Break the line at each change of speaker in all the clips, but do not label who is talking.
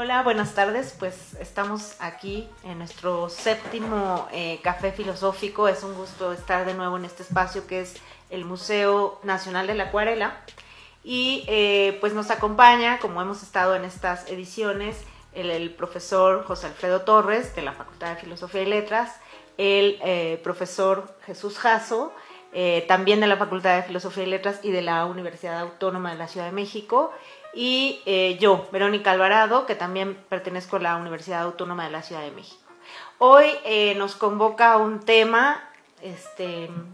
Hola, buenas tardes. Pues estamos aquí en nuestro séptimo café filosófico. Es un gusto estar de nuevo en este espacio que es el Museo Nacional de la Acuarela. Y pues nos acompaña, como hemos estado en estas ediciones, el profesor José Alfredo Torres de la Facultad de Filosofía y Letras, el profesor Jesús Jasso, también de la Facultad de Filosofía y Letras y de la Universidad Autónoma de la Ciudad de México, y yo, Verónica Alvarado, que también pertenezco a la Universidad Autónoma de la Ciudad de México. Hoy nos convoca un tema,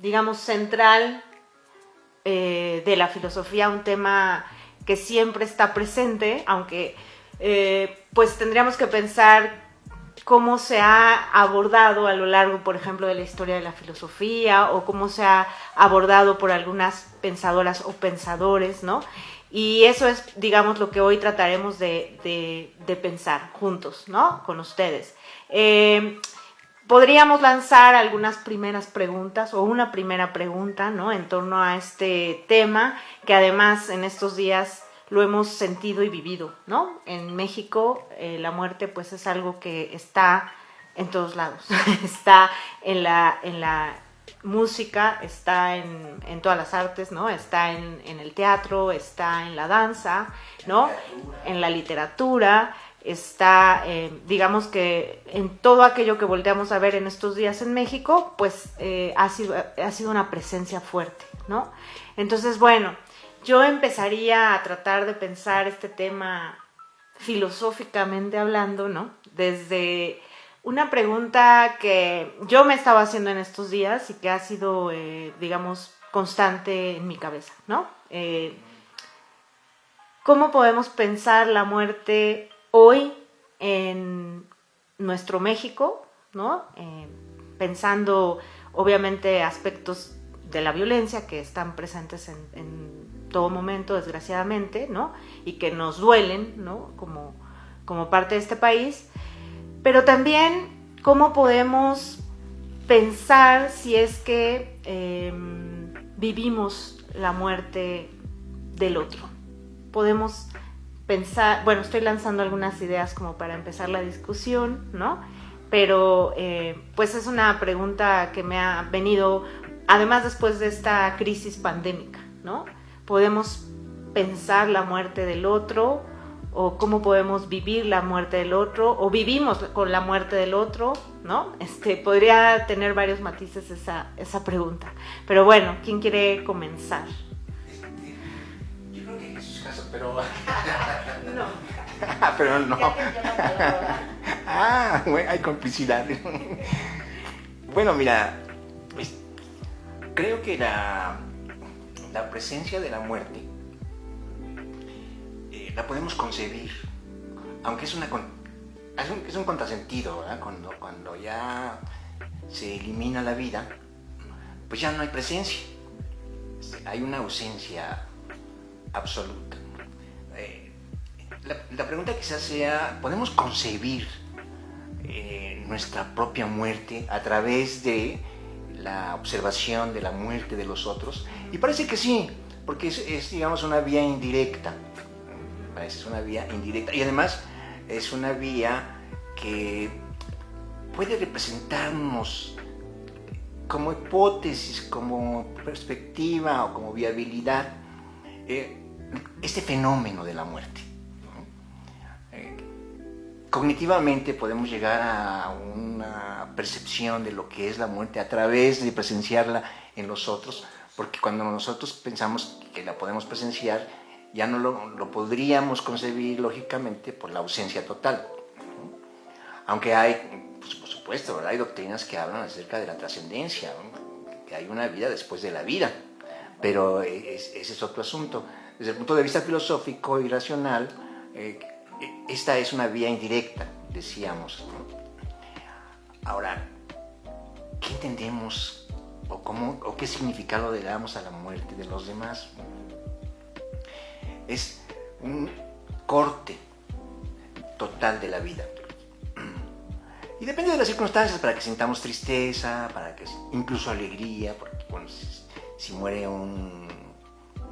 digamos, central de la filosofía, un tema que siempre está presente, aunque pues tendríamos que pensar cómo se ha abordado a lo largo, por ejemplo, de la historia de la filosofía, o cómo se ha abordado por algunas pensadoras o pensadores, ¿no? Y eso es, digamos, lo que hoy trataremos de pensar juntos, ¿no? Con ustedes. Podríamos lanzar algunas primeras preguntas o una primera pregunta, ¿no? En torno a este tema, que además en estos días lo hemos sentido y vivido, ¿no? En México la muerte pues es algo que está en todos lados. Está en la música, está en todas las artes, ¿no? Está en el teatro, está en la danza, ¿no? En la literatura, está, digamos que en todo aquello que volteamos a ver en estos días en México, pues ha sido una presencia fuerte, ¿no? Entonces, bueno, yo empezaría a tratar de pensar este tema filosóficamente hablando, ¿no? Desde una pregunta que yo me estaba haciendo en estos días y que ha sido, digamos, constante en mi cabeza, ¿no? ¿Cómo podemos pensar la muerte hoy en nuestro México, ¿no? Pensando, obviamente, aspectos de la violencia que están presentes en todo momento, desgraciadamente, ¿no? Y que nos duelen, ¿no? Como parte de este país. Pero también, ¿cómo podemos pensar si es que vivimos la muerte del otro? Podemos pensar, bueno, estoy lanzando algunas ideas como para empezar la discusión, ¿no? Pero pues es una pregunta que me ha venido, además después de esta crisis pandémica, ¿no? ¿Podemos pensar la muerte del otro? ¿O cómo podemos vivir la muerte del otro? ¿O vivimos con la muerte del otro? ¿No? Podría tener varios matices esa pregunta. Pero bueno, ¿quién quiere comenzar?
Yo creo que Jesús Jasso, pero...
No.
pero no. Bueno, hay complicidad. Bueno, mira, pues, creo que la presencia de la muerte la podemos concebir, aunque es un contrasentido, ¿verdad? Cuando ya se elimina la vida, pues ya no hay presencia, hay una ausencia absoluta. La pregunta quizás sea, ¿podemos concebir nuestra propia muerte a través de la observación de la muerte de los otros? Y parece que sí, porque es digamos, una vía indirecta. Es una vía indirecta y además es una vía que puede representarnos como hipótesis, como perspectiva o como viabilidad este fenómeno de la muerte. Cognitivamente podemos llegar a una percepción de lo que es la muerte a través de presenciarla en los otros, porque cuando nosotros pensamos que la podemos presenciar, ya no lo podríamos concebir lógicamente por la ausencia total. Aunque hay, pues, por supuesto, ¿verdad? Hay doctrinas que hablan acerca de la trascendencia, ¿no? Que hay una vida después de la vida, pero ese es otro asunto. Desde el punto de vista filosófico y racional, esta es una vía indirecta, decíamos, ¿no? Ahora, ¿qué entendemos o qué significado le damos a la muerte de los demás? Es un corte total de la vida. Y depende de las circunstancias, para que sintamos tristeza, para que incluso alegría, porque bueno, si muere un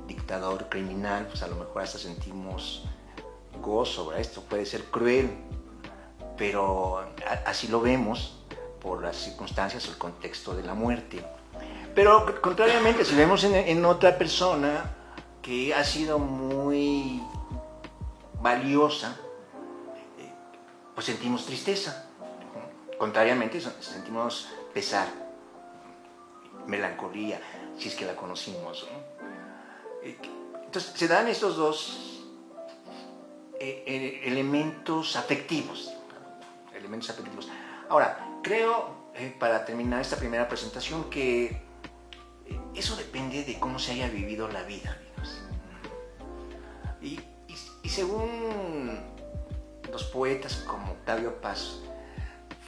dictador criminal, pues a lo mejor hasta sentimos gozo, ¿verdad? Esto puede ser cruel, pero así lo vemos por las circunstancias o el contexto de la muerte. Pero contrariamente, si vemos en otra persona que ha sido muy valiosa, pues sentimos tristeza. Contrariamente, sentimos pesar, melancolía, si es que la conocimos, ¿no? Entonces, se dan estos dos elementos afectivos. Ahora, creo, para terminar esta primera presentación, que eso depende de cómo se haya vivido la vida, amigos. Y según los poetas como Octavio Paz,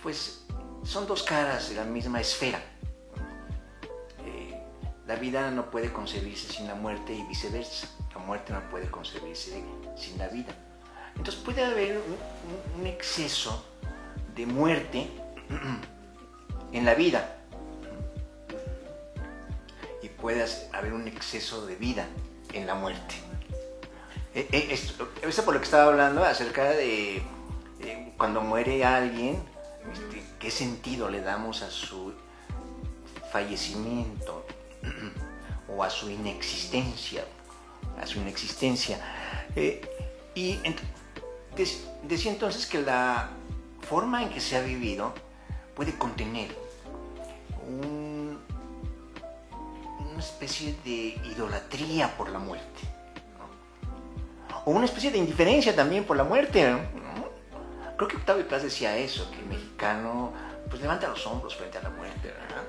pues son dos caras de la misma esfera. La vida no puede concebirse sin la muerte y viceversa. La muerte no puede concebirse sin la vida. Entonces puede haber un exceso de muerte en la vida y puede haber un exceso de vida en la muerte. Esto por lo que estaba hablando acerca de cuando muere alguien, qué sentido le damos a su fallecimiento o a su inexistencia. Y decía entonces que la forma en que se ha vivido puede contener una especie de idolatría por la muerte, ¿no? O una especie de indiferencia también por la muerte, ¿no? Creo que Octavio Paz decía eso, que el mexicano pues levanta los hombros frente a la muerte, ¿verdad?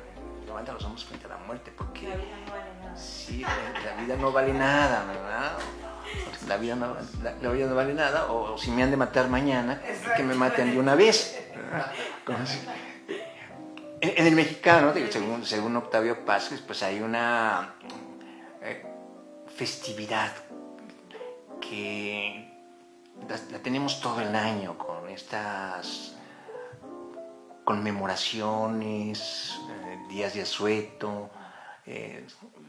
Levanta los hombros frente a la muerte porque
la vida no vale nada.
Sí, la vida no vale nada, ¿verdad? La vida no vale nada, o si me han de matar mañana, que me maten de una vez. En el mexicano, según Octavio Paz, pues hay una festividad que la tenemos todo el año con estas conmemoraciones, días de asueto,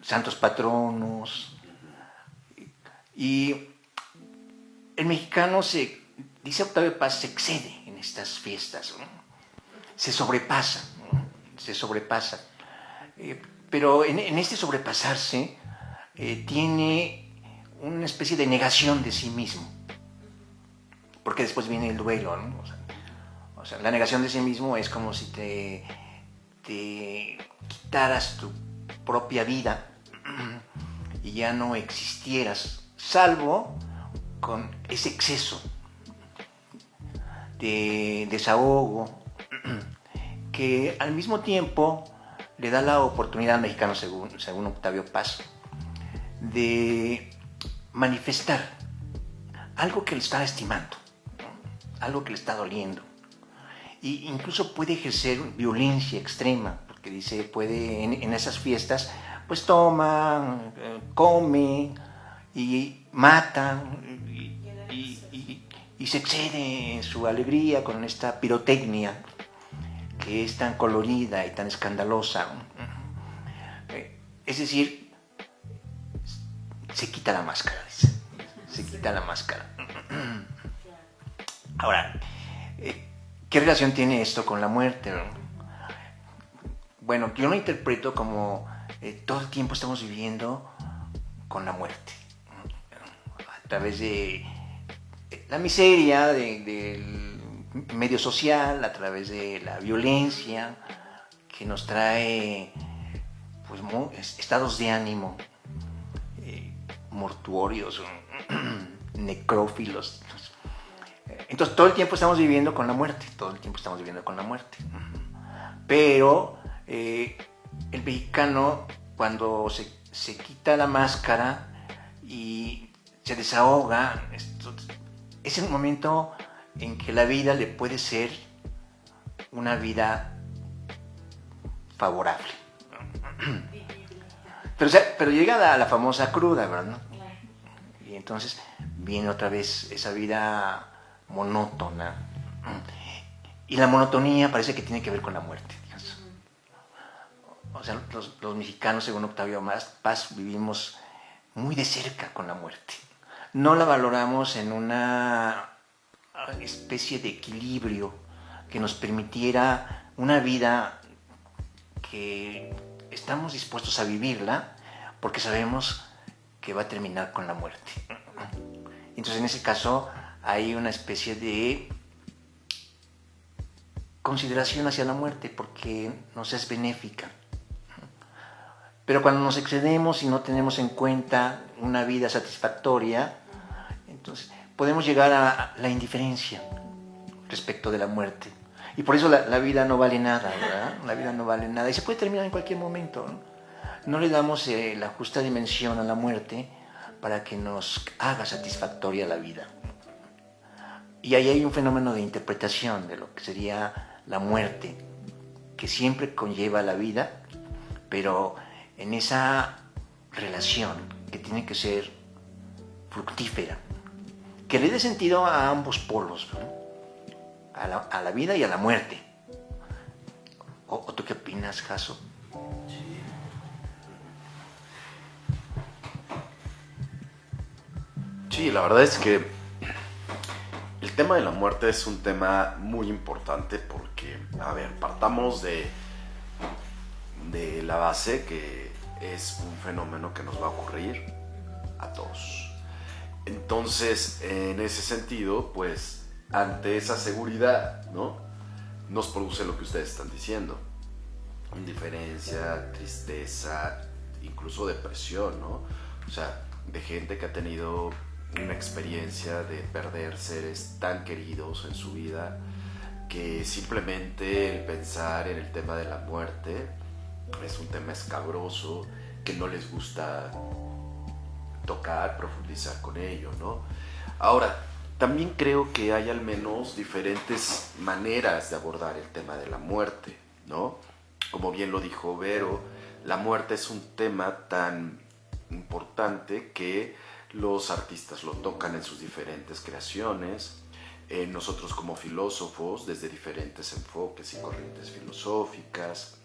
santos patronos. Y el mexicano, dice Octavio Paz, se excede en estas fiestas, ¿no? Se sobrepasa, ¿no? Pero en este sobrepasarse tiene una especie de negación de sí mismo, porque después viene el duelo, ¿no? O sea, la negación de sí mismo es como si te quitaras tu propia vida y ya no existieras, salvo con ese exceso de desahogo que al mismo tiempo le da la oportunidad al mexicano, según Octavio Paz, de manifestar algo que le está lastimando, ¿no? Algo que le está doliendo. Y incluso puede ejercer violencia extrema, porque dice, puede en esas fiestas, pues toma, come y mata y se excede en su alegría con esta pirotecnia que es tan colorida y tan escandalosa. Es decir, se quita la máscara, dice. Se quita la máscara. Ahora, ¿qué relación tiene esto con la muerte? Bueno, yo lo interpreto como todo el tiempo estamos viviendo con la muerte, a través de la miseria del medio social, a través de la violencia que nos trae pues, estados de ánimo mortuorios, necrófilos. Entonces todo el tiempo estamos viviendo con la muerte, Pero el mexicano, cuando se quita la máscara y se desahoga, es el momento en que la vida le puede ser una vida favorable. Pero llega la famosa cruda, ¿verdad? Y entonces viene otra vez esa vida monótona. Y la monotonía parece que tiene que ver con la muerte. O sea, los mexicanos, según Octavio Paz, vivimos muy de cerca con la muerte. no la valoramos en una especie de equilibrio que nos permitiera una vida que estamos dispuestos a vivirla porque sabemos que va a terminar con la muerte. Entonces, en ese caso, hay una especie de consideración hacia la muerte porque nos es benéfica. Pero cuando nos excedemos y no tenemos en cuenta una vida satisfactoria, entonces podemos llegar a la indiferencia respecto de la muerte. Y por eso la vida no vale nada, ¿verdad? La vida no vale nada y se puede terminar en cualquier momento, ¿no? No le damos la justa dimensión a la muerte para que nos haga satisfactoria la vida. Y ahí hay un fenómeno de interpretación de lo que sería la muerte, que siempre conlleva la vida, pero en esa relación que tiene que ser fructífera, que le dé sentido a ambos polos, ¿no? A la vida y a la muerte. ¿O tú qué opinas, Jaso?
Sí, la verdad es que el tema de la muerte es un tema muy importante porque, a ver, partamos de la base que es un fenómeno que nos va a ocurrir a todos. Entonces, en ese sentido, pues, ante esa seguridad, ¿no?, nos produce lo que ustedes están diciendo: indiferencia, tristeza, incluso depresión, ¿no? O sea, de gente que ha tenido una experiencia de perder seres tan queridos en su vida que simplemente el pensar en el tema de la muerte es un tema escabroso que no les gusta tocar, profundizar con ello, ¿no? Ahora, también creo que hay al menos diferentes maneras de abordar el tema de la muerte, ¿no? Como bien lo dijo Vero, la muerte es un tema tan importante que los artistas lo tocan en sus diferentes creaciones, nosotros como filósofos desde diferentes enfoques y corrientes filosóficas,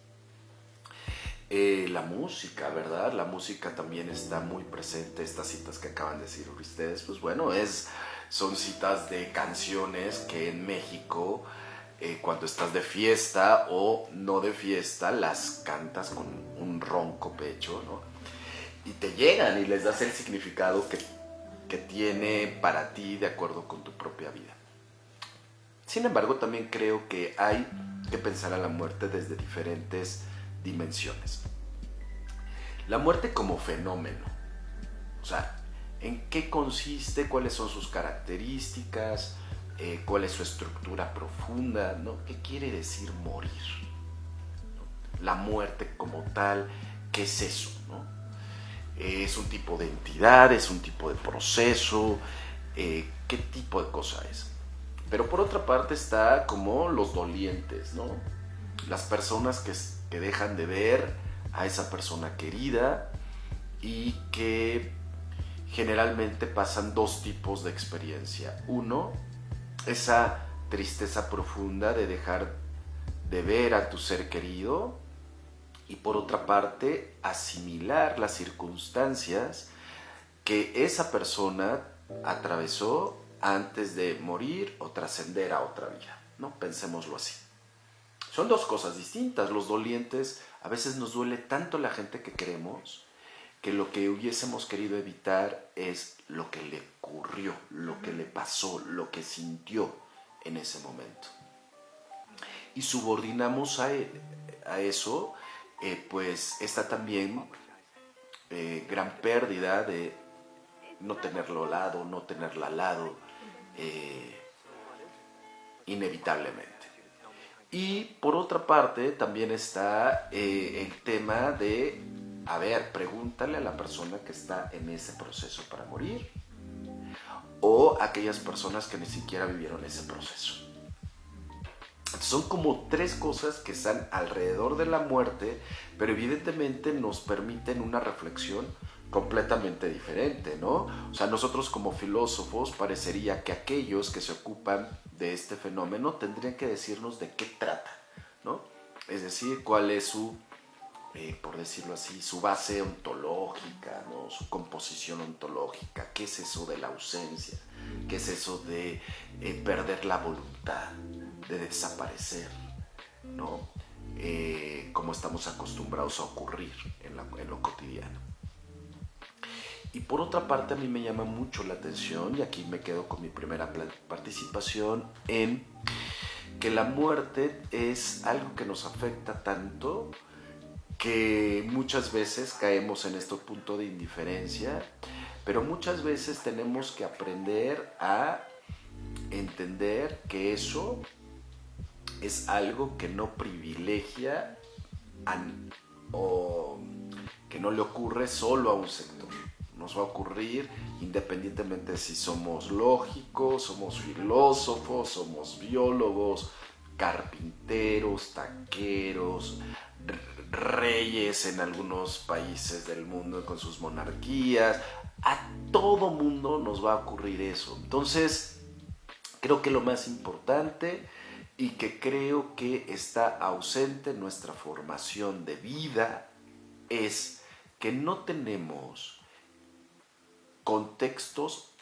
la música, ¿verdad? La música también está muy presente. Estas citas que acaban de decir ustedes, pues bueno, son citas de canciones que en México, cuando estás de fiesta o no de fiesta, las cantas con un ronco pecho, ¿no? Y te llegan y les das el significado que tiene para ti de acuerdo con tu propia vida. Sin embargo, también creo que hay que pensar a la muerte desde diferentes dimensiones. La muerte como fenómeno, o sea, ¿en qué consiste? ¿Cuáles son sus características? ¿Cuál es su estructura profunda? ¿No? ¿Qué quiere decir morir? La muerte como tal, ¿qué es eso? ¿No? ¿Es un tipo de entidad? ¿Es un tipo de proceso? ¿Qué tipo de cosa es? Pero por otra parte está como los dolientes, ¿no? Las personas que dejan de ver a esa persona querida y que generalmente pasan dos tipos de experiencia. Uno, esa tristeza profunda de dejar de ver a tu ser querido, y por otra parte, asimilar las circunstancias que esa persona atravesó antes de morir o trascender a otra vida, ¿no? Pensémoslo así. Son dos cosas distintas. Los dolientes, a veces nos duele tanto la gente que queremos que lo que hubiésemos querido evitar es lo que le ocurrió, lo que le pasó, lo que sintió en ese momento. Y subordinamos a eso, pues esta también gran pérdida de no tenerlo al lado, no tenerla al lado, inevitablemente. Y por otra parte también está el tema de, a ver, pregúntale a la persona que está en ese proceso para morir, o a aquellas personas que ni siquiera vivieron ese proceso. Son como tres cosas que están alrededor de la muerte, pero evidentemente nos permiten una reflexión completamente diferente, ¿no? O sea, nosotros como filósofos parecería que aquellos que se ocupan de este fenómeno tendrían que decirnos de qué trata, ¿no? Es decir, cuál es su por decirlo así, su base ontológica, ¿no? Su composición ontológica. ¿Qué es eso de la ausencia? ¿Qué es eso de perder la voluntad, de desaparecer, ¿no? Como estamos acostumbrados a ocurrir en lo cotidiano. Y por otra parte, a mí me llama mucho la atención, y aquí me quedo con mi primera participación, en que la muerte es algo que nos afecta tanto que muchas veces caemos en este punto de indiferencia, pero muchas veces tenemos que aprender a entender que eso es algo que no privilegia o que no le ocurre solo a un sector. Nos va a ocurrir independientemente si somos lógicos, somos filósofos, somos biólogos, carpinteros, taqueros, reyes en algunos países del mundo con sus monarquías. A todo mundo nos va a ocurrir eso. Entonces, creo que lo más importante y que creo que está ausente en nuestra formación de vida es que no tenemos contextos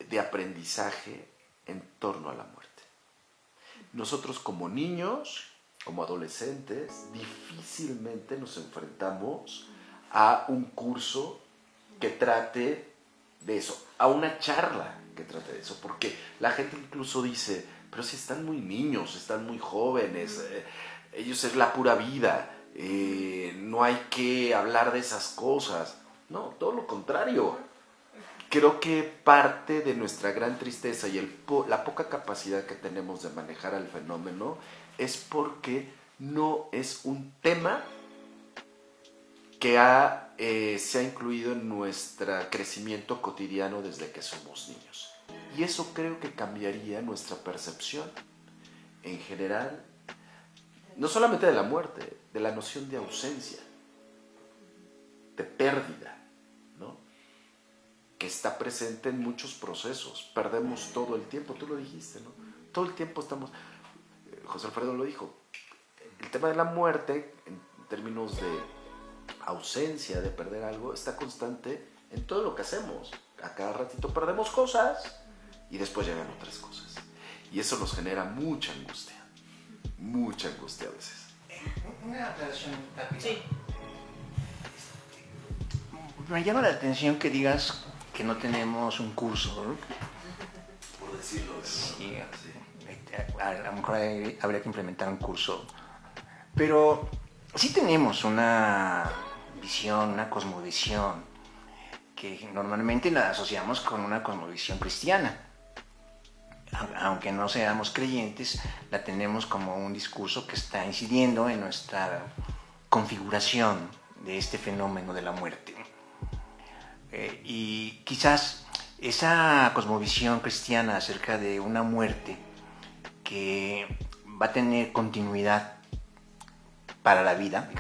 de aprendizaje en torno a la muerte. Nosotros como niños, como adolescentes, difícilmente nos enfrentamos a un curso que trate de eso, a una charla que trate de eso, porque la gente incluso dice, pero si están muy niños, están muy jóvenes, ellos es la pura vida, no hay que hablar de esas cosas. No, todo lo contrario. Creo que parte de nuestra gran tristeza y la poca capacidad que tenemos de manejar el fenómeno es porque no es un tema que se ha incluido en nuestro crecimiento cotidiano desde que somos niños. Y eso creo que cambiaría nuestra percepción en general, no solamente de la muerte, de la noción de ausencia, de pérdida, ¿no? Que está presente en muchos procesos. Perdemos todo el tiempo, tú lo dijiste, ¿no? Todo el tiempo estamos... José Alfredo lo dijo, el tema de la muerte, en términos de ausencia, de perder algo, está constante en todo lo que hacemos. A cada ratito perdemos cosas y después llegan otras cosas. Y eso nos genera mucha angustia a veces.
Una aclaración rápida.
Sí.
Me llama la atención que digas que no tenemos un curso, ¿no?
Por decirlo.
Sí, a lo mejor habría que implementar un curso. Pero sí tenemos una visión, una cosmovisión, que normalmente la asociamos con una cosmovisión cristiana. Aunque no seamos creyentes, la tenemos como un discurso que está incidiendo en nuestra configuración de este fenómeno de la muerte. Y quizás esa cosmovisión cristiana acerca de una muerte que va a tener continuidad para la vida,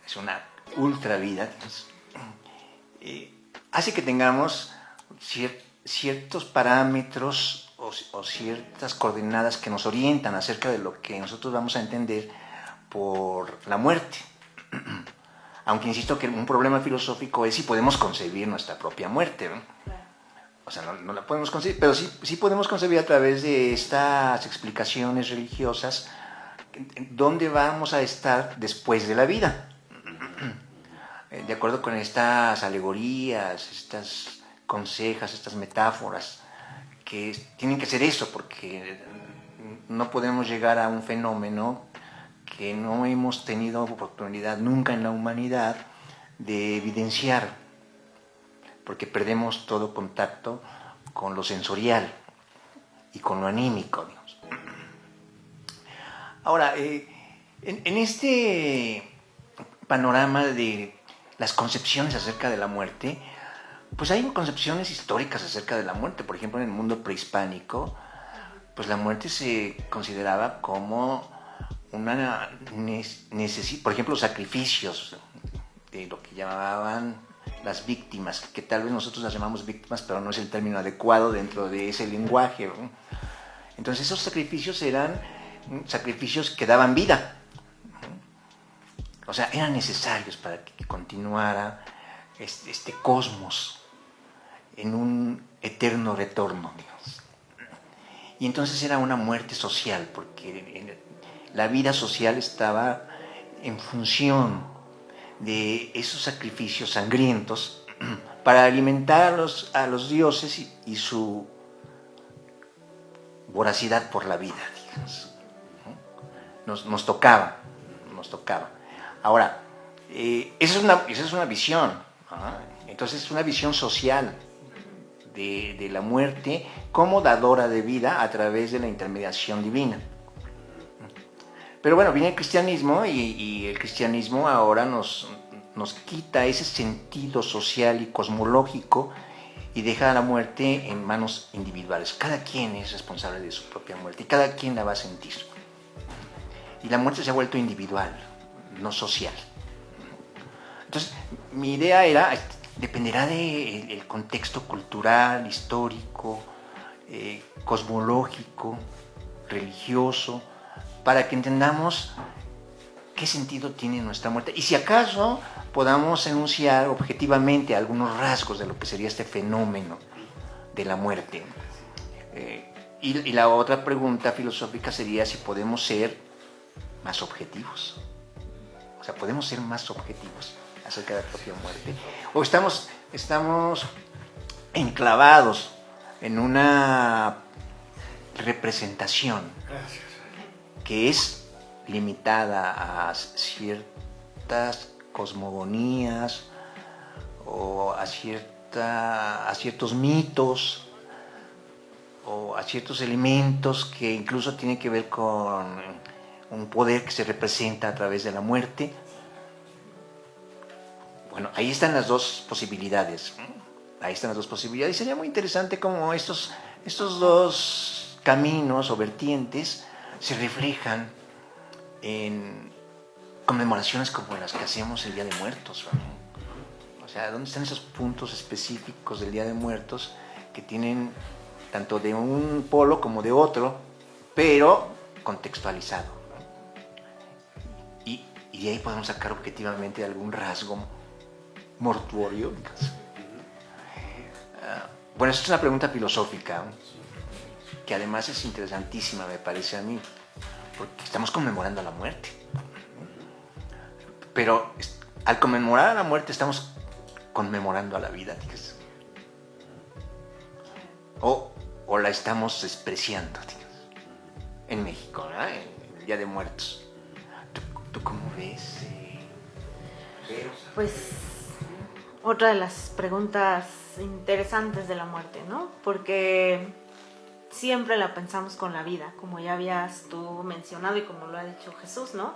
es una ultra vida, hace que tengamos ciertos parámetros o ciertas coordenadas que nos orientan acerca de lo que nosotros vamos a entender por la muerte. Aunque insisto que un problema filosófico es si podemos concebir nuestra propia muerte, ¿no? O sea, no la podemos concebir, pero sí podemos concebir a través de estas explicaciones religiosas dónde vamos a estar después de la vida. De acuerdo con estas alegorías, estas consejas, estas metáforas, que tienen que ser eso, porque no podemos llegar a un fenómeno que no hemos tenido oportunidad nunca en la humanidad de evidenciar, porque perdemos todo contacto con lo sensorial y con lo anímico, digamos. Ahora, en este panorama de las concepciones acerca de la muerte, pues hay concepciones históricas acerca de la muerte. Por ejemplo, en el mundo prehispánico, pues la muerte se consideraba como una necesidad. Por ejemplo, los sacrificios de lo que llamaban las víctimas, que tal vez nosotros las llamamos víctimas, pero no es el término adecuado dentro de ese lenguaje, ¿no? Entonces esos sacrificios eran sacrificios que daban vida. O sea, eran necesarios para que continuara este cosmos en un eterno retorno, digamos. Y entonces era una muerte social, porque la vida social estaba en función de esos sacrificios sangrientos para alimentar a los dioses y su voracidad por la vida, digamos. Nos tocaba. Ahora, esa es una visión, ¿no? Entonces es una visión social de la muerte como dadora de vida a través de la intermediación divina. Pero bueno, viene el cristianismo y el cristianismo ahora nos quita ese sentido social y cosmológico y deja la muerte en manos individuales. Cada quien es responsable de su propia muerte y cada quien la va a sentir. Y la muerte se ha vuelto individual, no social. Entonces, mi idea era, dependerá del contexto cultural, histórico, cosmológico, religioso, para que entendamos qué sentido tiene nuestra muerte. Y si acaso podamos enunciar objetivamente algunos rasgos de lo que sería este fenómeno de la muerte. Y la otra pregunta filosófica sería si podemos ser más objetivos. O sea, podemos ser más objetivos acerca de la propia muerte. O estamos enclavados en una representación que es limitada a ciertas cosmogonías o a ciertos mitos o a ciertos elementos que incluso tienen que ver con un poder que se representa a través de la muerte. Bueno, ahí están las dos posibilidades. Y sería muy interesante cómo estos dos caminos o vertientes se reflejan en conmemoraciones como las que hacemos el Día de Muertos, ¿no? O sea, ¿dónde están esos puntos específicos del Día de Muertos que tienen tanto de un polo como de otro, pero contextualizado, ¿no? Y de ahí podemos sacar objetivamente algún rasgo mortuorio. Bueno, esta es una pregunta filosófica que además es interesantísima, me parece a mí, porque estamos conmemorando la muerte. Pero al conmemorar a la muerte estamos conmemorando a la vida, digamos. O la estamos despreciando, digamos. En México, ¿verdad? En el Día de Muertos. ¿Tú cómo ves?
Pues otra de las preguntas interesantes de la muerte, ¿no? Porque siempre la pensamos con la vida, como ya habías tú mencionado y como lo ha dicho Jesús, ¿no?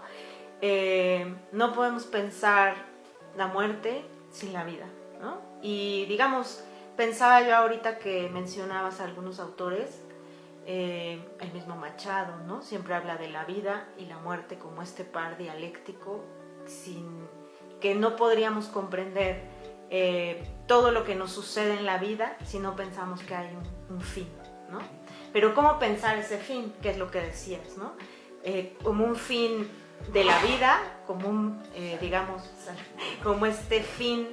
No podemos pensar la muerte sin la vida, ¿no? Y digamos, pensaba yo ahorita que mencionabas a algunos autores, el mismo Machado, ¿no? Siempre habla de la vida y la muerte como este par dialéctico que no podríamos comprender todo lo que nos sucede en la vida si no pensamos que hay un fin, ¿no? Pero ¿cómo pensar ese fin? Que es lo que decías, ¿no? Como un fin de la vida, como digamos, como este fin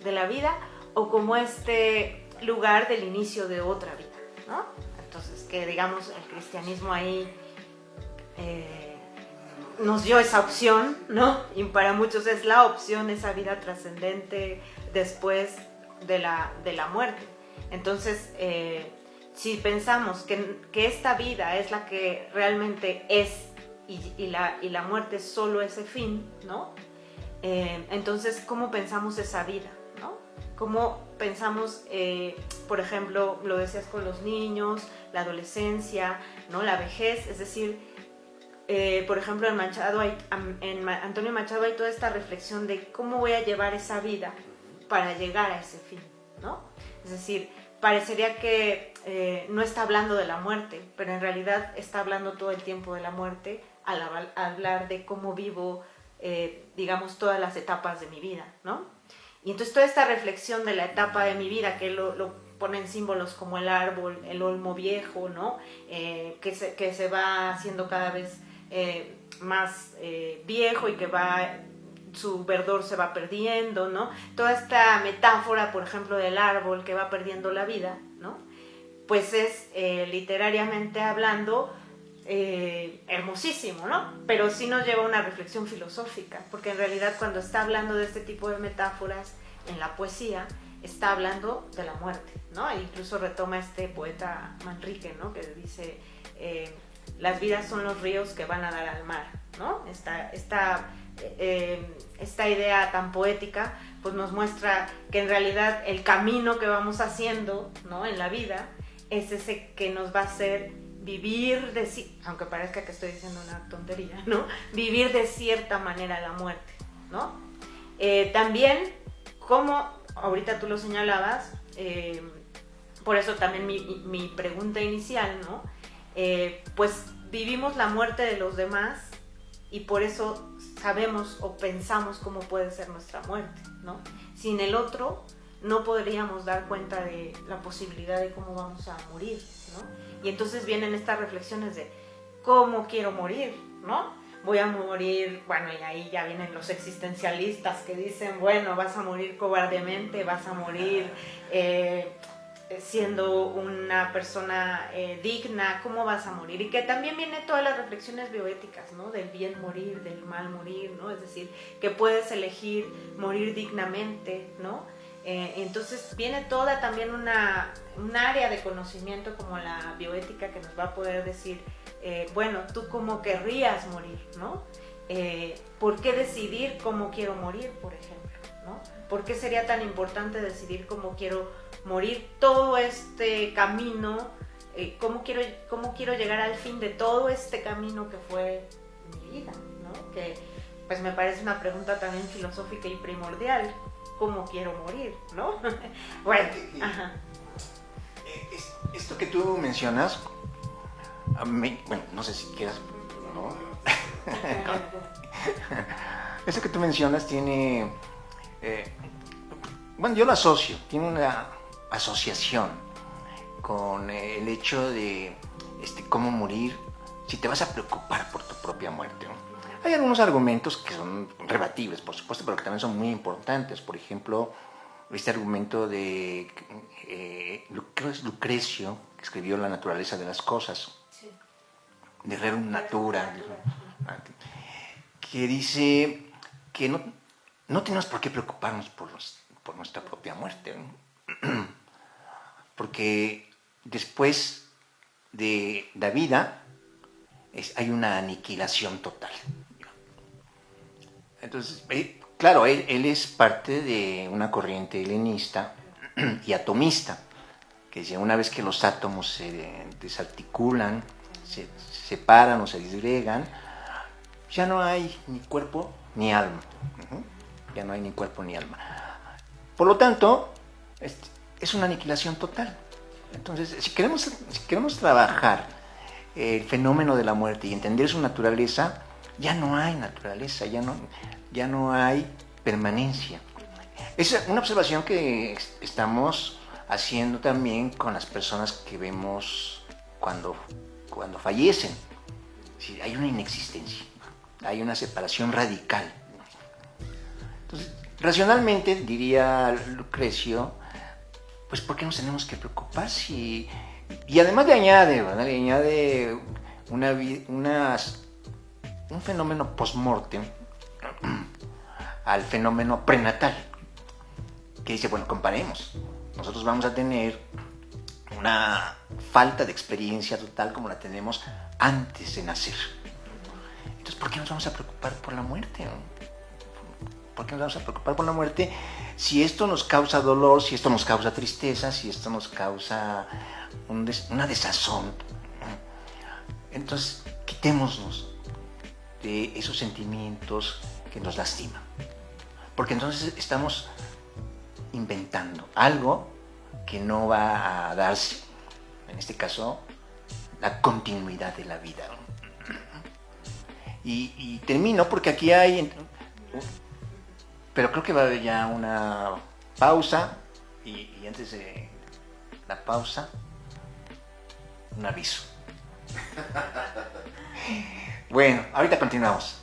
de la vida o como este lugar del inicio de otra vida, ¿no? Entonces, que digamos, el cristianismo ahí nos dio esa opción, ¿no? Y para muchos es la opción, esa vida trascendente después de la muerte. Entonces, si pensamos que esta vida es la que realmente es y la muerte es solo ese fin, ¿no? Entonces, ¿cómo pensamos esa vida, ¿no? ¿Cómo pensamos, por ejemplo, lo decías con los niños, la adolescencia, ¿no? La vejez, es decir, por ejemplo, en Antonio Machado hay toda esta reflexión de cómo voy a llevar esa vida para llegar a ese fin, ¿no? Es decir, parecería que no está hablando de la muerte, pero en realidad está hablando todo el tiempo de la muerte al hablar de cómo vivo, digamos, todas las etapas de mi vida, ¿no? Y entonces toda esta reflexión de la etapa de mi vida, que lo ponen símbolos como el árbol, el olmo viejo, ¿no? Que se va haciendo cada vez más viejo y que va su verdor se va perdiendo, ¿no? Toda esta metáfora, por ejemplo, del árbol que va perdiendo la vida, ¿no? Pues es literariamente hablando hermosísimo, ¿no? Pero sí nos lleva a una reflexión filosófica, porque en realidad cuando está hablando de este tipo de metáforas en la poesía, está hablando de la muerte, ¿no? E incluso retoma este poeta Manrique, ¿no? Que dice, las vidas son los ríos que van a dar al mar, ¿no? Esta idea tan poética pues nos muestra que en realidad el camino que vamos haciendo, ¿no? En la vida es ese que nos va a hacer vivir aunque parezca que estoy diciendo una tontería, ¿no? Vivir de cierta manera la muerte, ¿no? También, como ahorita tú lo señalabas, por eso también mi pregunta inicial, ¿no? Pues vivimos la muerte de los demás y por eso sabemos o pensamos cómo puede ser nuestra muerte, ¿no? Sin el otro no podríamos dar cuenta de la posibilidad de cómo vamos a morir, ¿no? Y entonces vienen estas reflexiones de cómo quiero morir, ¿no? Voy a morir, bueno, y ahí ya vienen los existencialistas que dicen, bueno, vas a morir cobardemente, vas a morir siendo una persona digna, ¿cómo vas a morir? Y que también vienen todas las reflexiones bioéticas, ¿no? Del bien morir, del mal morir, ¿no? Es decir, que puedes elegir morir dignamente, ¿no? Entonces viene toda también un área de conocimiento como la bioética que nos va a poder decir, bueno, tú cómo querrías morir, ¿no? ¿Por qué decidir cómo quiero morir, por ejemplo, ¿no? ¿Por qué sería tan importante decidir cómo quiero morir todo este camino? ¿Cómo quiero llegar al fin de todo este camino que fue mi vida, ¿no? Que pues me parece una pregunta también filosófica y primordial. ¿Cómo quiero morir, no? Bueno, ajá.
Esto que tú mencionas, bueno, no sé si quieras, ¿no? Esto que tú mencionas tiene, bueno, yo lo asocio, tiene una asociación con el hecho de cómo morir si te vas a preocupar por tu propia muerte, ¿no? Hay algunos argumentos que son rebatibles, por supuesto, pero que también son muy importantes. Por ejemplo, este argumento de, creo es Lucrecio, que escribió La naturaleza de las cosas, sí, de Rerum Natura, que dice que no tenemos por qué preocuparnos por nuestra propia muerte, ¿no? Porque después de la vida hay una aniquilación total. Entonces, claro, él es parte de una corriente helenista y atomista, que dice, una vez que los átomos se desarticulan, se separan o se disgregan, ya no hay ni cuerpo ni alma. Ya no hay ni cuerpo ni alma. Por lo tanto, es una aniquilación total. Entonces, si queremos trabajar el fenómeno de la muerte y entender su naturaleza, ya no hay naturaleza, ya no hay permanencia. Es una observación que estamos haciendo también con las personas que vemos cuando fallecen. Sí, hay una inexistencia, hay una separación radical. Entonces, racionalmente, diría Lucrecio, pues ¿por qué nos tenemos que preocupar si... Y además le añade, ¿verdad? Le añade un fenómeno post-mortem al fenómeno prenatal, que dice, bueno, comparemos. Nosotros vamos a tener una falta de experiencia total como la tenemos antes de nacer. Entonces, ¿por qué nos vamos a preocupar por la muerte? ¿Por qué nos vamos a preocupar por la muerte si esto nos causa dolor, si esto nos causa tristeza, si esto nos causa una desazón? Entonces, quitémonos de esos sentimientos que nos lastiman, porque entonces estamos inventando algo que no va a darse, en este caso, la continuidad de la vida. Y termino porque aquí hay, pero creo que va a haber ya una pausa y antes de la pausa, un aviso. Bueno, ahorita continuamos.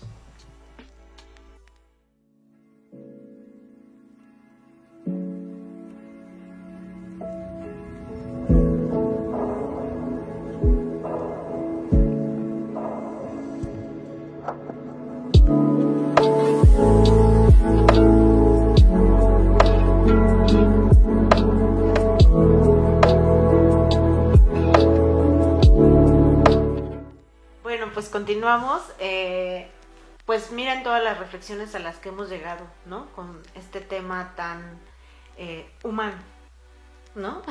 continuamos. Pues miren todas las reflexiones a las que hemos llegado, ¿no? Con este tema tan humano, ¿no?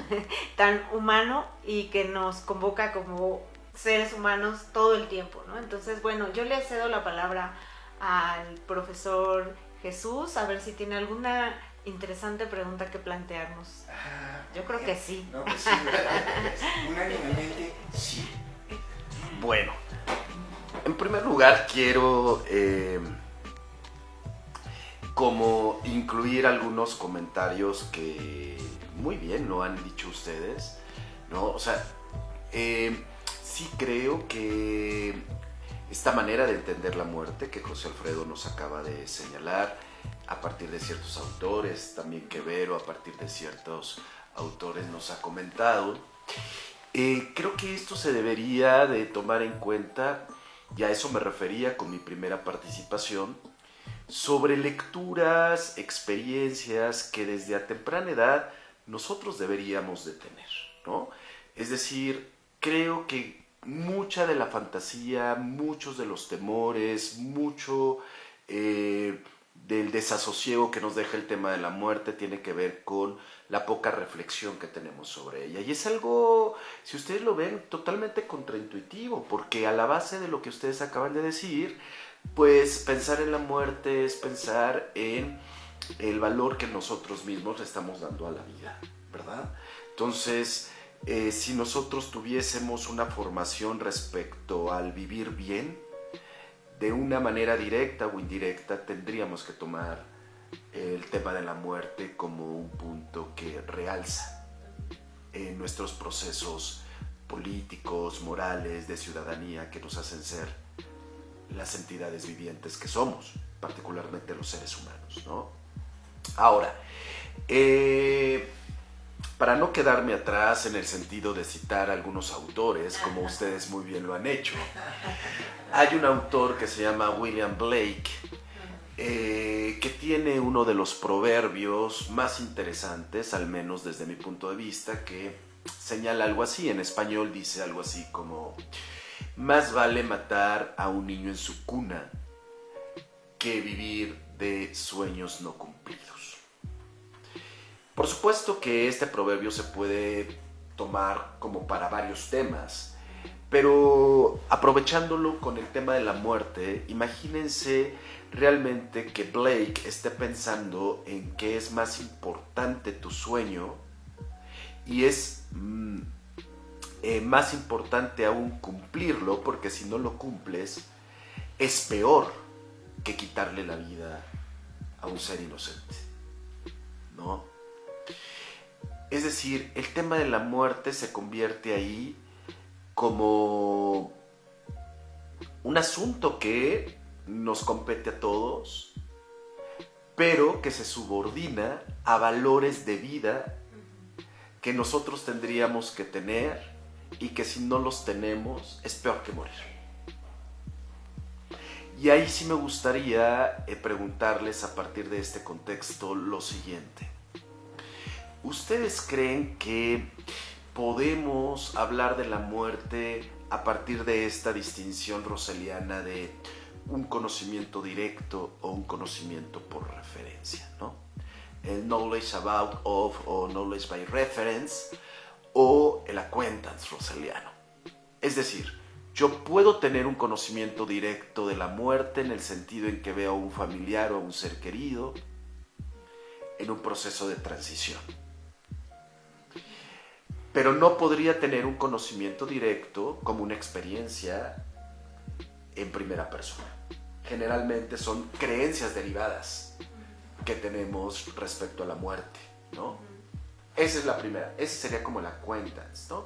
Tan humano y que nos convoca como seres humanos todo el tiempo, ¿no? Entonces, bueno, yo le cedo la palabra al profesor Jesús, a ver si tiene alguna interesante pregunta que plantearnos. Yo creo que sí.
No, pues sí, unánimemente sí.
Bueno, en primer lugar quiero como incluir algunos comentarios que muy bien lo han dicho ustedes, ¿no? O sea, sí creo que esta manera de entender la muerte que José Alfredo nos acaba de señalar, a partir de ciertos autores, también que Vero a partir de ciertos autores nos ha comentado, creo que esto se debería de tomar en cuenta, y a eso me refería con mi primera participación, sobre lecturas, experiencias que desde a temprana edad nosotros deberíamos de tener, ¿no? Es decir, creo que mucha de la fantasía, muchos de los temores, mucho del desasosiego que nos deja el tema de la muerte tiene que ver con la poca reflexión que tenemos sobre ella. Y es algo, si ustedes lo ven, totalmente contraintuitivo, porque a la base de lo que ustedes acaban de decir, pues pensar en la muerte es pensar en el valor que nosotros mismos le estamos dando a la vida, ¿verdad? Entonces, si nosotros tuviésemos una formación respecto al vivir bien, de una manera directa o indirecta, tendríamos que tomar el tema de la muerte como un punto que realza nuestros procesos políticos, morales, de ciudadanía, que nos hacen ser las entidades vivientes que somos, particularmente los seres humanos, ¿no? Ahora, para no quedarme atrás en el sentido de citar a algunos autores, como ustedes muy bien lo han hecho, hay un autor que se llama William Blake, que tiene uno de los proverbios más interesantes, al menos desde mi punto de vista, que señala algo así, en español dice algo así como: más vale matar a un niño en su cuna que vivir de sueños no cumplidos. Por supuesto que este proverbio se puede tomar como para varios temas, pero aprovechándolo con el tema de la muerte, imagínense realmente que Blake esté pensando en que es más importante tu sueño y es más importante aún cumplirlo, porque si no lo cumples es peor que quitarle la vida a un ser inocente, ¿no? Es decir, el tema de la muerte se convierte ahí como un asunto que nos compete a todos, pero que se subordina a valores de vida que nosotros tendríamos que tener y que si no los tenemos es peor que morir. Y ahí sí me gustaría preguntarles a partir de este contexto lo siguiente. ¿Ustedes creen que podemos hablar de la muerte a partir de esta distinción roseliana de un conocimiento directo o un conocimiento por referencia, ¿no? El knowledge about of o knowledge by reference o el acquaintance roseliano? Es decir, yo puedo tener un conocimiento directo de la muerte en el sentido en que veo a un familiar o a un ser querido en un proceso de transición, pero no podría tener un conocimiento directo como una experiencia en primera persona. Generalmente son creencias derivadas que tenemos respecto a la muerte, ¿no? Esa es la primera, ese sería como el acquaintance, ¿no?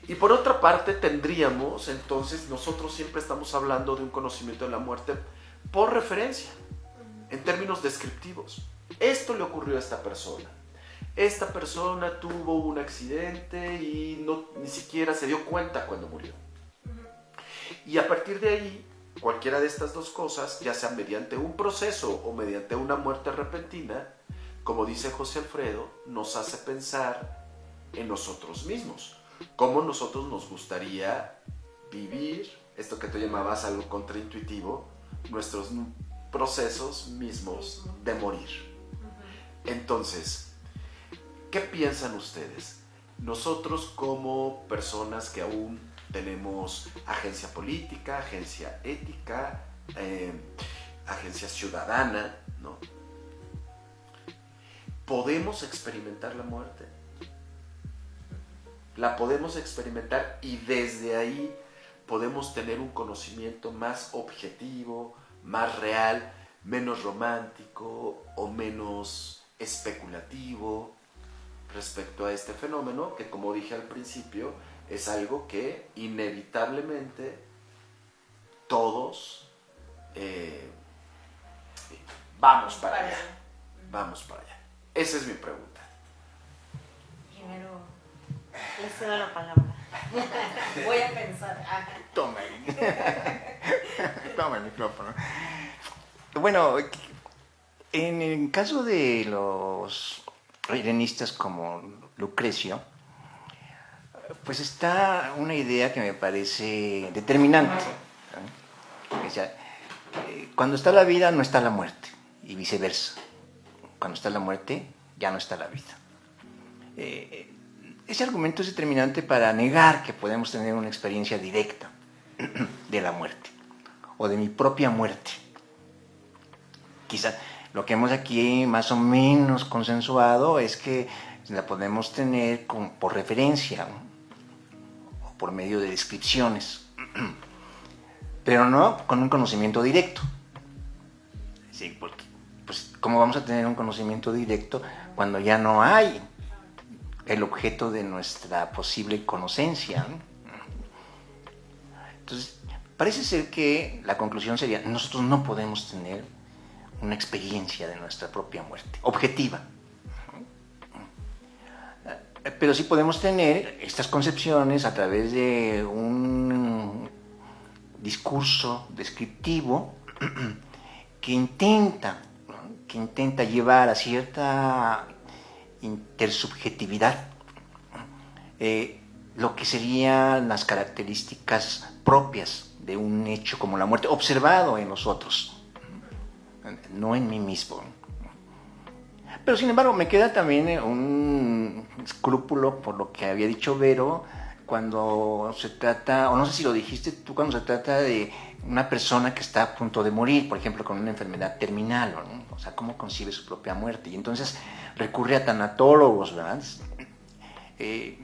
Y por otra parte tendríamos, entonces, nosotros siempre estamos hablando de un conocimiento de la muerte por referencia, en términos descriptivos. Esto le ocurrió a esta persona. Esta persona tuvo un accidente y ni siquiera se dio cuenta cuando murió. Y a partir de ahí, cualquiera de estas dos cosas, ya sea mediante un proceso o mediante una muerte repentina, como dice José Alfredo, nos hace pensar en nosotros mismos. Cómo nosotros nos gustaría vivir esto que tú llamabas algo contraintuitivo, nuestros procesos mismos de morir. Entonces, ¿qué piensan ustedes? Nosotros como personas que aún tenemos agencia política, agencia ética, agencia ciudadana, ¿no? ¿Podemos experimentar la muerte? La podemos experimentar y desde ahí podemos tener un conocimiento más objetivo, más real, menos romántico o menos especulativo respecto a este fenómeno que, como dije al principio, es algo que inevitablemente todos vamos para allá. Vamos para allá. Esa es mi pregunta.
Primero, le cedo la palabra. Voy a pensar.
Toma el micrófono. Bueno, en el caso de los helenistas como Lucrecio, pues está una idea que me parece determinante. O sea, cuando está la vida no está la muerte, y viceversa. Cuando está la muerte ya no está la vida. Ese argumento es determinante para negar que podemos tener una experiencia directa de la muerte o de mi propia muerte. Quizá lo que hemos aquí más o menos consensuado es que la podemos tener por referencia o por medio de descripciones, pero no con un conocimiento directo. Sí, porque, pues, ¿cómo vamos a tener un conocimiento directo cuando ya no hay el objeto de nuestra posible conocencia? Entonces, parece ser que la conclusión sería: nosotros no podemos tener una experiencia de nuestra propia muerte, objetiva. Pero sí podemos tener estas concepciones a través de un discurso descriptivo que intenta llevar a cierta intersubjetividad lo que serían las características propias de un hecho como la muerte, observado en los otros, no en mí mismo. Pero sin embargo me queda también un escrúpulo por lo que había dicho Vero, cuando se trata, o no sé si lo dijiste tú, cuando se trata de una persona que está a punto de morir, por ejemplo, con una enfermedad terminal, ¿no? O sea, cómo concibe su propia muerte, y entonces recurre a tanatólogos, ¿verdad?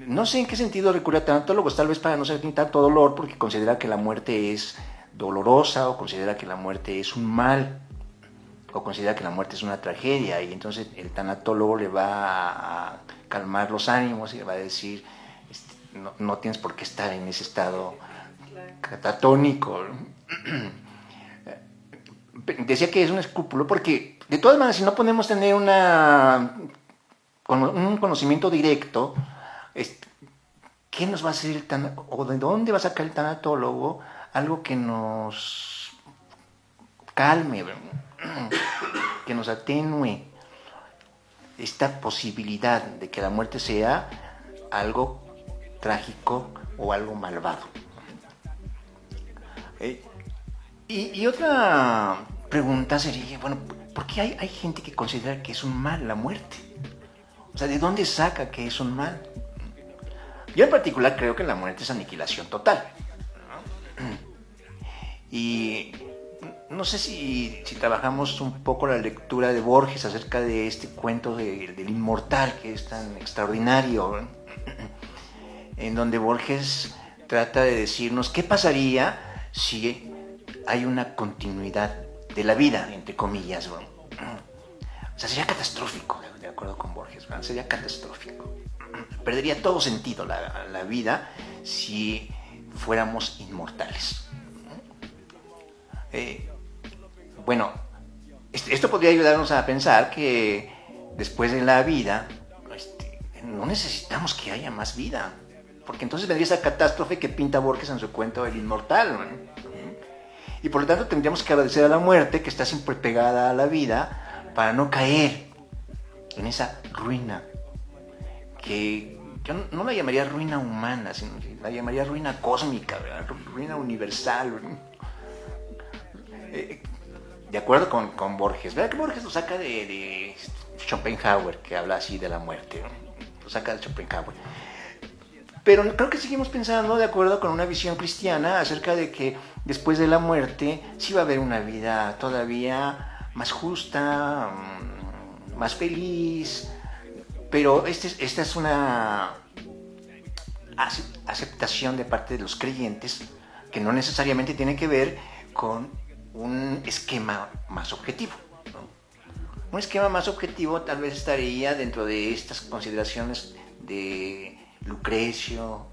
No sé en qué sentido recurre a tanatólogos, tal vez para no sentir tanto dolor, porque considera que la muerte es dolorosa, o considera que la muerte es un mal, o considera que la muerte es una tragedia, y entonces el tanatólogo le va a calmar los ánimos y le va a decir: no tienes por qué estar en ese estado catatónico. Decía que es un escrúpulo porque, de todas maneras, si no podemos tener un conocimiento directo, ¿qué nos va a hacer o de dónde va a sacar el tanatólogo algo que nos calme, que nos atenúe esta posibilidad de que la muerte sea algo trágico o algo malvado? Y otra pregunta sería, bueno, ¿por qué hay gente que considera que es un mal la muerte? O sea, ¿de dónde saca que es un mal? Yo en particular creo que la muerte es aniquilación total, ¿no? Y no sé si trabajamos un poco la lectura de Borges acerca de este cuento del inmortal, que es tan extraordinario, ¿no? En donde Borges trata de decirnos qué pasaría si hay una continuidad de la vida, entre comillas, ¿no? O sea, sería catastrófico, de acuerdo con Borges, ¿no? Sería catastrófico. Perdería todo sentido la vida si fuéramos inmortales. Bueno, esto podría ayudarnos a pensar que después de la vida no necesitamos que haya más vida, porque entonces vendría esa catástrofe que pinta Borges en su cuento El Inmortal, ¿no? Y por lo tanto tendríamos que agradecer a la muerte, que está siempre pegada a la vida, para no caer en esa ruina que yo no la llamaría ruina humana, sino la llamaría ruina cósmica, ¿verdad? Ruina universal, ¿verdad? De acuerdo con Borges, ¿verdad? Que Borges lo saca de Schopenhauer, que habla así de la muerte, ¿no? Lo saca de Schopenhauer. Pero creo que seguimos pensando, de acuerdo con una visión cristiana, acerca de que después de la muerte sí va a haber una vida todavía más justa, más feliz, pero esta es una aceptación de parte de los creyentes que no necesariamente tiene que ver con un esquema más objetivo, ¿no? Un esquema más objetivo tal vez estaría dentro de estas consideraciones de Lucrecio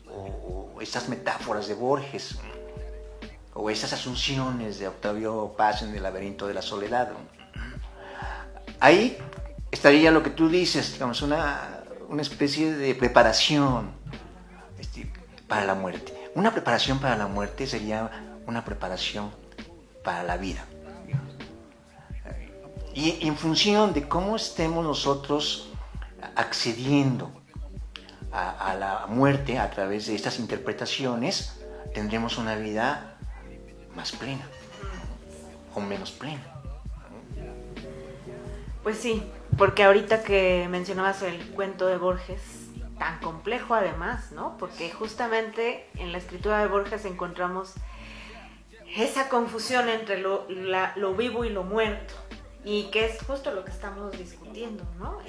o estas metáforas de Borges o estas asunciones de Octavio Paz en El laberinto de la soledad. Ahí estaría lo que tú dices, digamos, una especie de preparación para la muerte. Una preparación para la muerte sería una preparación para la vida. Y en función de cómo estemos nosotros accediendo a la muerte a través de estas interpretaciones, tendremos una vida más plena o menos plena.
Pues sí, porque ahorita que mencionabas el cuento de Borges, tan complejo además, ¿no? Porque justamente en la escritura de Borges encontramos esa confusión entre lo vivo y lo muerto, y que es justo lo que estamos discutiendo, ¿no?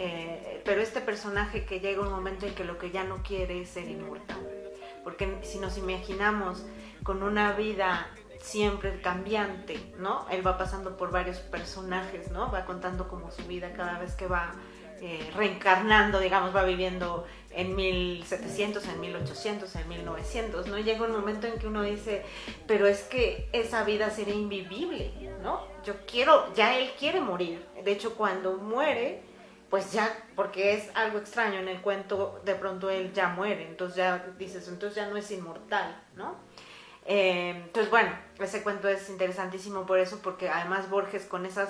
Pero este personaje que llega un momento en que lo que ya no quiere es ser inmortal, porque si nos imaginamos con una vida siempre cambiante, ¿no? Él va pasando por varios personajes, ¿no? Va contando como su vida cada vez que va reencarnando, digamos, va viviendo en 1700, en 1800, en 1900, ¿no? Llega un momento en que uno dice, pero es que esa vida sería invivible, ¿no? Ya él quiere morir. De hecho, cuando muere, pues ya, porque es algo extraño en el cuento, de pronto él ya muere, entonces ya dices, entonces ya no es inmortal, ¿no? Entonces, bueno, ese cuento es interesantísimo por eso, porque además Borges, con esas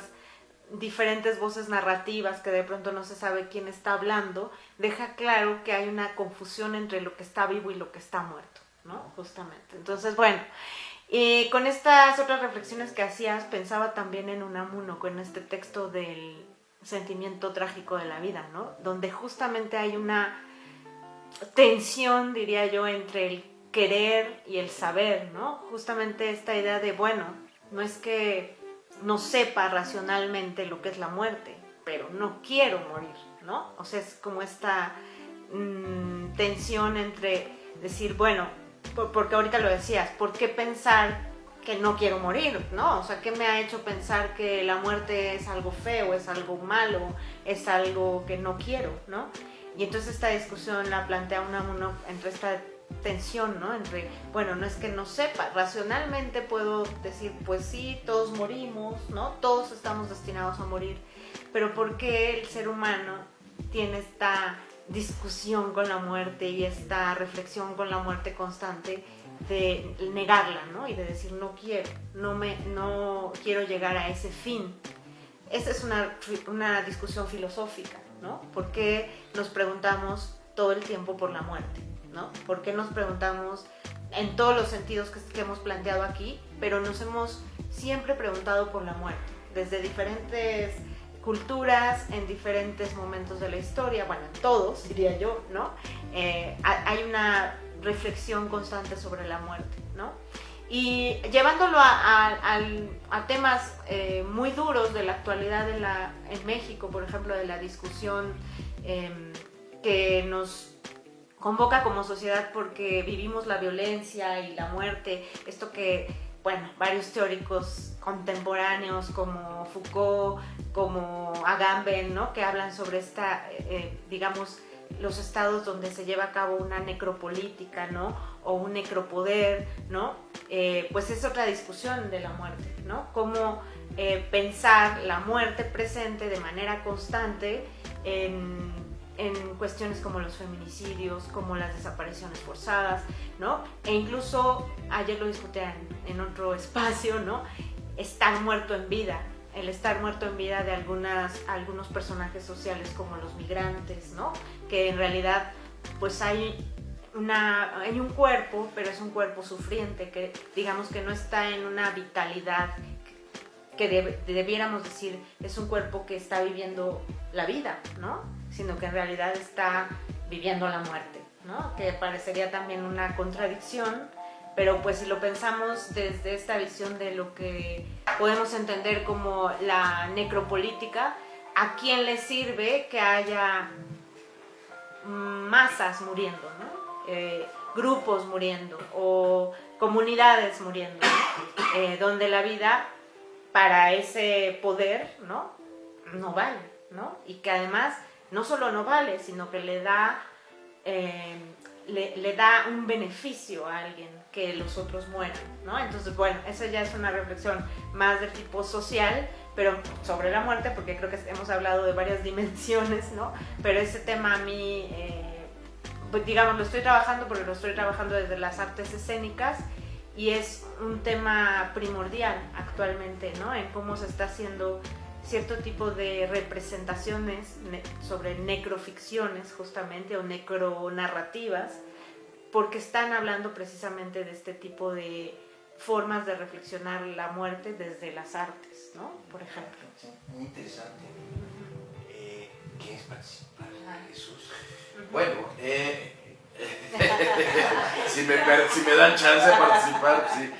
diferentes voces narrativas que de pronto no se sabe quién está hablando, deja claro que hay una confusión entre lo que está vivo y lo que está muerto, ¿no? Justamente. Entonces, bueno, y con estas otras reflexiones que hacías, pensaba también en Unamuno, con este texto del sentimiento trágico de la vida, ¿no? Donde justamente hay una tensión, diría yo, entre el querer y el saber, ¿no? Justamente esta idea de, bueno, no es que no sepa racionalmente lo que es la muerte, pero no quiero morir, ¿no? O sea, es como esta tensión entre decir, bueno, porque ahorita lo decías, ¿por qué pensar que no quiero morir, ¿no? O sea, ¿qué me ha hecho pensar que la muerte es algo feo, es algo malo, es algo que no quiero, ¿no? Y entonces esta discusión la plantea Unamuno entre esta tensión, ¿no? Entre, bueno, no es que no sepa, racionalmente puedo decir, pues sí, todos morimos, ¿no? Todos estamos destinados a morir, pero ¿por qué el ser humano tiene esta discusión con la muerte y esta reflexión con la muerte constante de negarla, ¿no? Y de decir, no quiero llegar a ese fin? Esa es una discusión filosófica, ¿no? ¿Por qué nos preguntamos todo el tiempo por la muerte, ¿no? ¿Por qué nos preguntamos en todos los sentidos que hemos planteado aquí, pero nos hemos siempre preguntado por la muerte, desde diferentes culturas, en diferentes momentos de la historia, bueno, en todos, diría yo, ¿no? Hay una reflexión constante sobre la muerte, ¿no? Y llevándolo a temas muy duros de la actualidad en México, por ejemplo, de la discusión que nos convoca como sociedad porque vivimos la violencia y la muerte, esto que, bueno, varios teóricos contemporáneos como Foucault, como Agamben, ¿no? Que hablan sobre digamos, los estados donde se lleva a cabo una necropolítica, ¿no? O un necropoder, ¿no? Pues es otra discusión de la muerte, ¿no? Cómo pensar la muerte presente de manera constante en cuestiones como los feminicidios, como las desapariciones forzadas, ¿no? E incluso, ayer lo discutían en otro espacio, ¿no? Estar muerto en vida, el estar muerto en vida de algunos personajes sociales como los migrantes, ¿no? Que en realidad pues hay un cuerpo, pero es un cuerpo sufriente, que digamos que no está en una vitalidad que debiéramos decir es un cuerpo que está viviendo la vida, ¿no? Sino que en realidad está viviendo la muerte, ¿no? Que parecería también una contradicción, pero pues si lo pensamos desde esta visión de lo que podemos entender como la necropolítica, ¿a quién le sirve que haya masas muriendo, ¿no? Grupos muriendo o comunidades muriendo, ¿no? Donde la vida para ese poder, ¿no? No vale, ¿no? Y que además no solo no vale, sino que le da un beneficio a alguien que los otros mueran, ¿no? Entonces, bueno, esa ya es una reflexión más de tipo social, pero sobre la muerte, porque creo que hemos hablado de varias dimensiones, ¿no? Pero ese tema a mí, pues digamos, lo estoy trabajando porque lo estoy trabajando desde las artes escénicas y es un tema primordial actualmente, ¿no? En cómo se está haciendo cierto tipo de representaciones sobre necroficciones justamente o necronarrativas, porque están hablando precisamente de este tipo de formas de reflexionar la muerte desde las artes, ¿no? Por ejemplo.
Sí, muy interesante. ¿Quieres participar, Jesús?
Bueno, si me dan chance de participar, sí.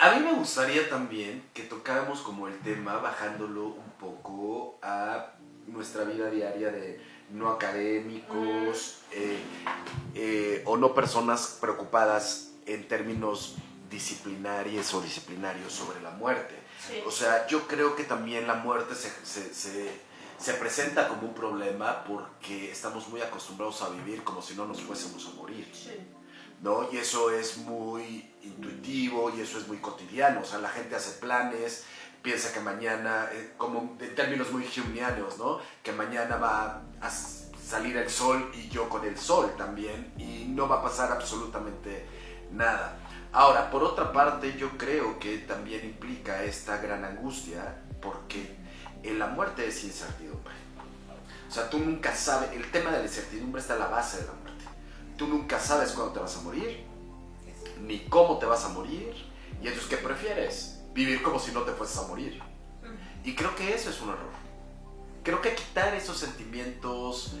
A mí me gustaría también que tocáramos como el tema, bajándolo un poco a nuestra vida diaria de no académicos o no personas preocupadas en términos disciplinarios sobre la muerte.
Sí.
O sea, yo creo que también la muerte se presenta como un problema porque estamos muy acostumbrados a vivir como si no nos fuésemos a morir.
Sí.
¿No? Y eso es muy intuitivo y eso es muy cotidiano. O sea, la gente hace planes, piensa que mañana, como en términos muy humeanos, ¿no? Que mañana va a salir el sol y yo con el sol también y no va a pasar absolutamente nada. Ahora, por otra parte, yo creo que también implica esta gran angustia porque en la muerte es incertidumbre. O sea, tú nunca sabes, el tema de la incertidumbre está a la base de la muerte. Tú nunca sabes cuándo te vas a morir, ni cómo te vas a morir, y entonces, ¿qué prefieres? Vivir como si no te fueses a morir. Y creo que eso es un error. Creo que quitar esos sentimientos,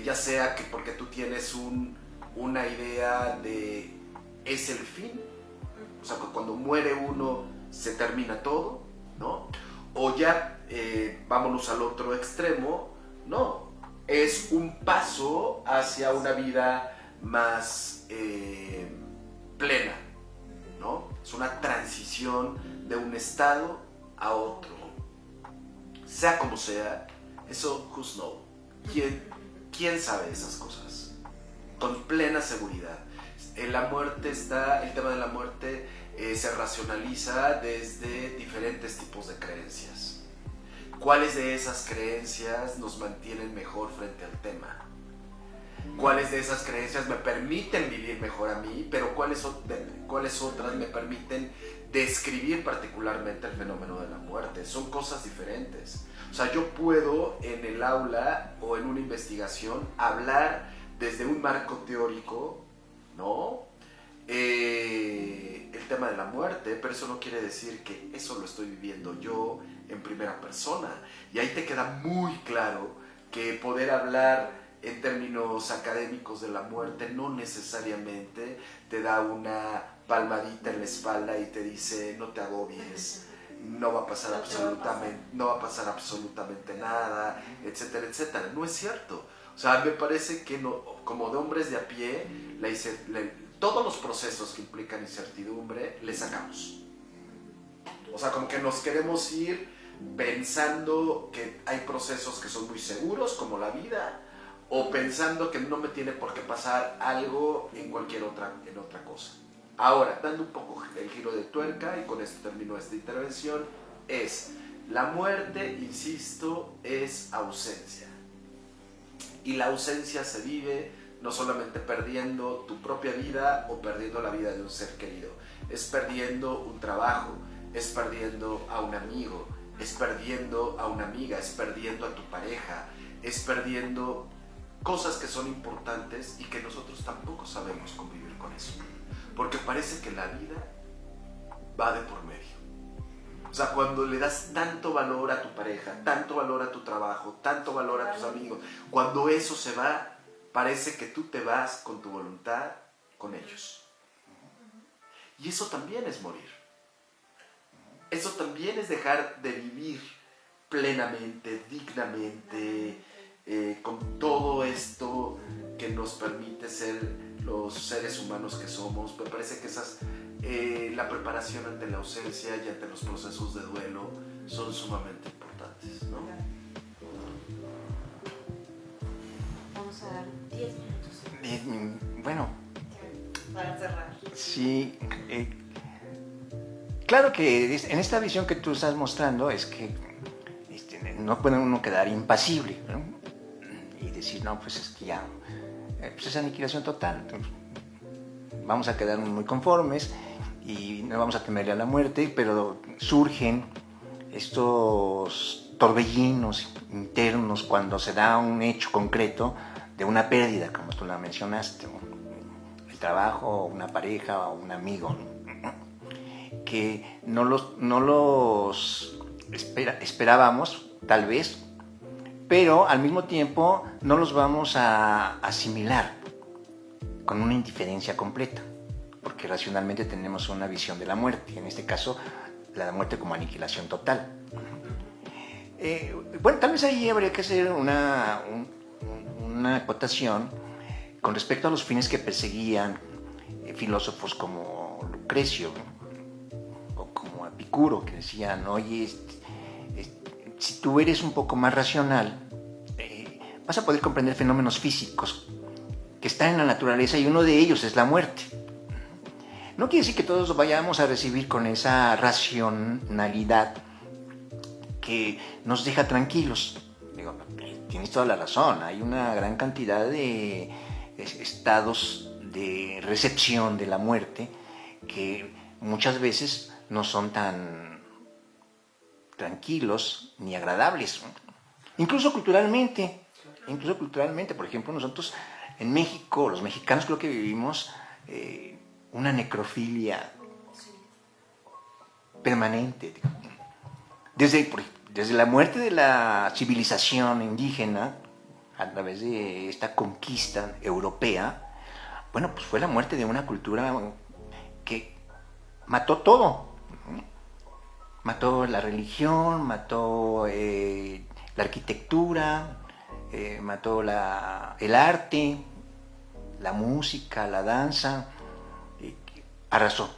ya sea que porque tú tienes una idea de es el fin, o sea, que cuando muere uno se termina todo, ¿no? O ya, vámonos al otro extremo, no, es un paso hacia una vida más plena, ¿no? Es una transición de un estado a otro. Sea como sea, eso, who's know? ¿Quién sabe esas cosas? Con plena seguridad. El tema de la muerte se racionaliza desde diferentes tipos de creencias. ¿Cuáles de esas creencias nos mantienen mejor frente al tema? ¿Cuáles de esas creencias me permiten vivir mejor a mí? Pero ¿cuáles otras me permiten describir particularmente el fenómeno de la muerte? Son cosas diferentes. O sea, yo puedo en el aula o en una investigación hablar desde un marco teórico, ¿no? El tema de la muerte, pero eso no quiere decir que eso lo estoy viviendo yo en primera persona. Y ahí te queda muy claro que poder hablar en términos académicos de la muerte no necesariamente te da una palmadita en la espalda y te dice no te agobies, no va a pasar absolutamente nada, etcétera, etcétera. No es cierto. O sea, me parece que no, como de hombres de a pie, todos los procesos que implican incertidumbre le sacamos. O sea, como que nos queremos ir pensando que hay procesos que son muy seguros, como la vida, o pensando que no me tiene por qué pasar algo en otra cosa. Ahora, dando un poco el giro de tuerca, y con esto termino esta intervención, la muerte, insisto, es ausencia. Y la ausencia se vive no solamente perdiendo tu propia vida o perdiendo la vida de un ser querido, es perdiendo un trabajo, es perdiendo a un amigo, es perdiendo a una amiga, es perdiendo a tu pareja, es perdiendo cosas que son importantes y que nosotros tampoco sabemos convivir con eso. Porque parece que la vida va de por medio. O sea, cuando le das tanto valor a tu pareja, tanto valor a tu trabajo, tanto valor a tus amigos, cuando eso se va, parece que tú te vas con tu voluntad con ellos. Y eso también es morir. Eso también es dejar de vivir plenamente, dignamente, con todo esto que nos permite ser los seres humanos que somos. Me parece que la preparación ante la ausencia y ante los procesos de duelo son sumamente importantes, ¿no?
Vamos a dar 10 minutos.
Bueno,
Para cerrar.
sí. Claro que en esta visión que tú estás mostrando es que no puede uno quedar impasible, ¿no? Y decir, no, pues es que ya, pues es aniquilación total. Entonces, vamos a quedar muy conformes y no vamos a temerle a la muerte, pero surgen estos torbellinos internos cuando se da un hecho concreto de una pérdida, como tú la mencionaste, el trabajo, una pareja o un amigo, ¿no? Que no los esperábamos, tal vez, pero al mismo tiempo no los vamos a asimilar con una indiferencia completa, porque racionalmente tenemos una visión de la muerte, en este caso la muerte como aniquilación total. Bueno, tal vez ahí habría que hacer una acotación con respecto a los fines que perseguían filósofos como Lucrecio, ¿no? O como Epicuro, que decían, oye, si tú eres un poco más racional, vas a poder comprender fenómenos físicos que están en la naturaleza y uno de ellos es la muerte. No quiere decir que todos vayamos a recibir con esa racionalidad que nos deja tranquilos. Digo, tienes toda la razón, hay una gran cantidad de estados de recepción de la muerte que muchas veces no son tan tranquilos ni agradables, ¿no? Incluso culturalmente, por ejemplo, nosotros en México, los mexicanos creo que vivimos una necrofilia permanente. Desde la muerte de la civilización indígena, a través de esta conquista europea, bueno, pues fue la muerte de una cultura que mató todo. Mató la religión, mató la arquitectura, mató el arte, la música, la danza, arrasó.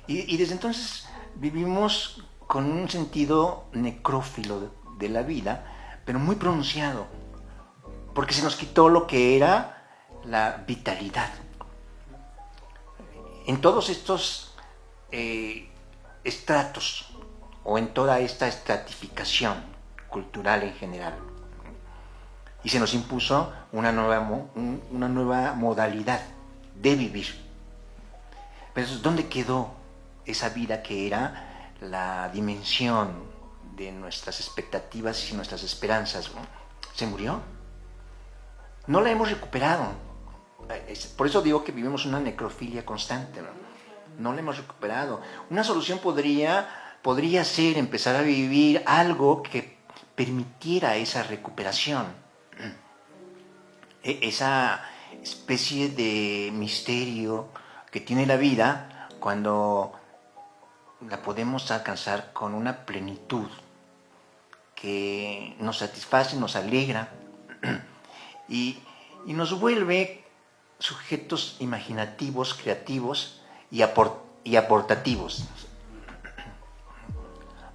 Y desde entonces vivimos con un sentido necrófilo de la vida, pero muy pronunciado, porque se nos quitó lo que era la vitalidad. En todos estos estratos, o en toda esta estratificación cultural en general, y se nos impuso una nueva modalidad de vivir. Pero ¿dónde quedó esa vida que era la dimensión de nuestras expectativas y nuestras esperanzas? ¿Se murió? No la hemos recuperado. Por eso digo que vivimos una necrofilia constante, no la hemos recuperado. Una solución podría ser empezar a vivir algo que permitiera esa recuperación, esa especie de misterio que tiene la vida cuando la podemos alcanzar con una plenitud que nos satisface, nos alegra y nos vuelve sujetos imaginativos, creativos y aportativos.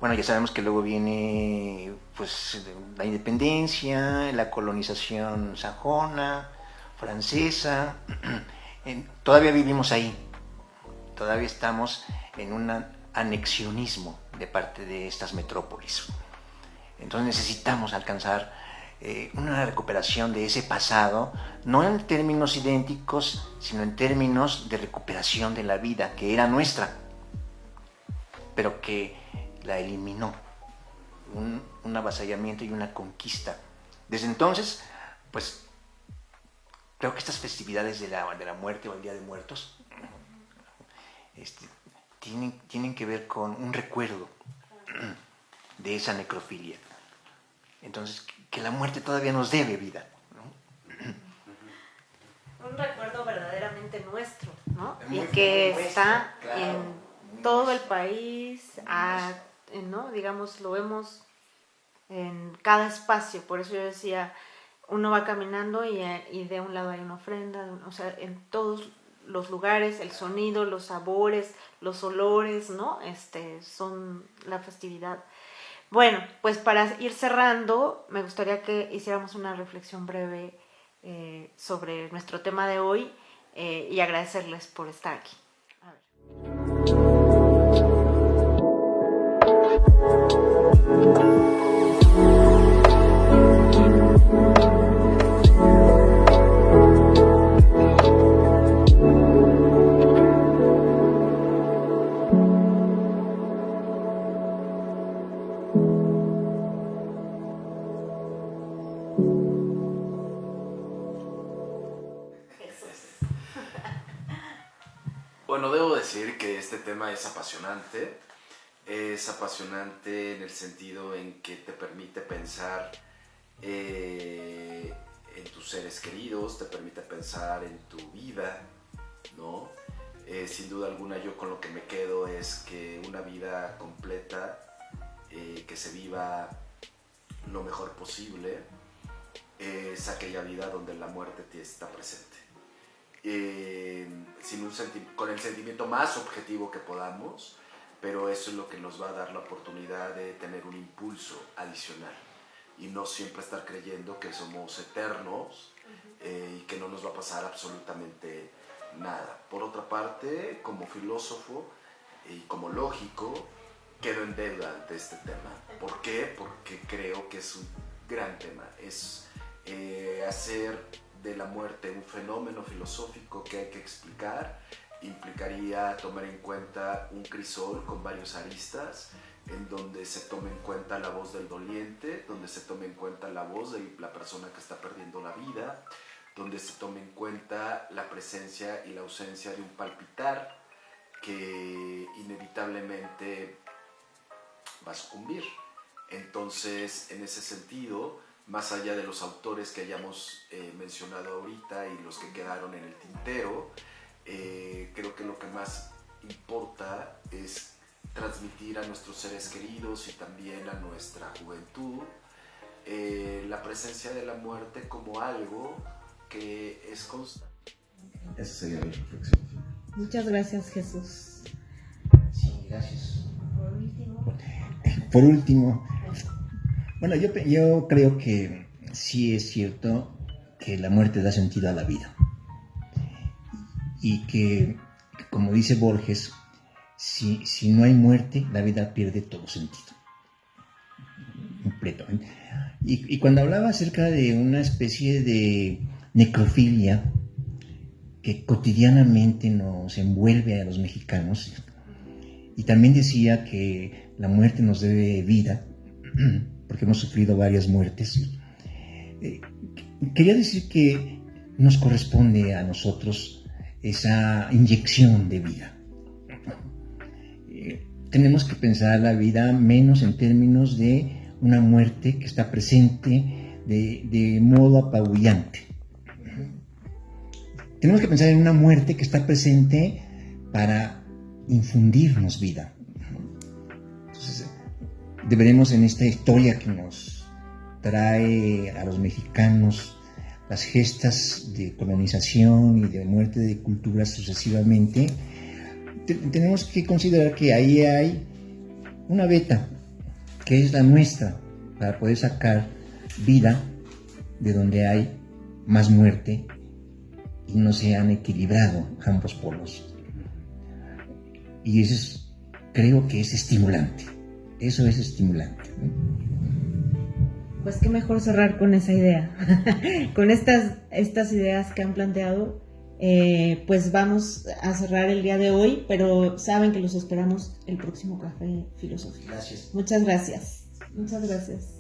Bueno, ya sabemos que luego viene pues la independencia, la colonización sajona, francesa. Todavía vivimos ahí, todavía estamos en un anexionismo de parte de estas metrópolis. Entonces necesitamos alcanzar una recuperación de ese pasado, no en términos idénticos, sino en términos de recuperación de la vida que era nuestra, pero que la eliminó un avasallamiento y una conquista Desde entonces, pues creo que estas festividades de la muerte o el Día de Muertos tienen que ver con un recuerdo de esa necrofilia. Entonces, que la muerte todavía nos debe vida, ¿no?
Un recuerdo verdaderamente nuestro, ¿no?
Muy
Y que
nuestro,
está
claro,
en todo el país, ¿no? Digamos, lo vemos en cada espacio. Por eso yo decía, uno va caminando y de un lado hay una ofrenda, o sea, en todos los lugares, el sonido, los sabores, los olores, ¿no? Son la festividad. Bueno, pues para ir cerrando, me gustaría que hiciéramos una reflexión breve sobre nuestro tema de hoy y agradecerles por estar aquí. A ver.
Bueno, debo decir que este tema es apasionante. Es apasionante en el sentido en que te permite pensar en tus seres queridos, te permite pensar en tu vida, ¿no? Sin duda alguna, yo con lo que me quedo es que una vida completa, que se viva lo mejor posible, es aquella vida donde la muerte está presente. Con el sentimiento más objetivo que podamos, pero eso es lo que nos va a dar la oportunidad de tener un impulso adicional y no siempre estar creyendo que somos eternos y que no nos va a pasar absolutamente nada. Por otra parte, como filósofo y como lógico, quedo en deuda ante este tema. ¿Por qué? Porque creo que es un gran tema. Es hacer de la muerte un fenómeno filosófico que hay que explicar. Implicaría tomar en cuenta un crisol con varios aristas, en donde se tome en cuenta la voz del doliente, donde se tome en cuenta la voz de la persona que está perdiendo la vida, donde se tome en cuenta la presencia y la ausencia de un palpitar que inevitablemente va a sucumbir. Entonces, en ese sentido, más allá de los autores que hayamos mencionado ahorita y los que quedaron en el tintero, creo que lo que más importa es transmitir a nuestros seres queridos y también a nuestra juventud la presencia de la muerte como algo que es constante. Esa sería mi reflexión.
Muchas gracias, Jesús.
Sí, gracias.
Por último, bueno, yo creo que sí es cierto que la muerte da sentido a la vida. Y que, como dice Borges, si no hay muerte, la vida pierde todo sentido. Completamente. Y cuando hablaba acerca de una especie de necrofilia que cotidianamente nos envuelve a los mexicanos, y también decía que la muerte nos debe vida, porque hemos sufrido varias muertes, quería decir que nos corresponde a nosotros esa inyección de vida. Tenemos que pensar la vida menos en términos de una muerte que está presente de modo apabullante. Tenemos que pensar en una muerte que está presente para infundirnos vida. Entonces, deberemos en esta historia que nos trae a los mexicanos las gestas de colonización y de muerte de culturas sucesivamente, tenemos que considerar que ahí hay una beta, que es la nuestra, para poder sacar vida de donde hay más muerte y no se han equilibrado ambos polos. Y eso creo que es estimulante. Eso es estimulante.
Pues qué mejor cerrar con esa idea, con estas ideas que han planteado. Pues vamos a cerrar el día de hoy, pero saben que los esperamos el próximo Café Filosófico.
Gracias.
Muchas gracias. Muchas gracias.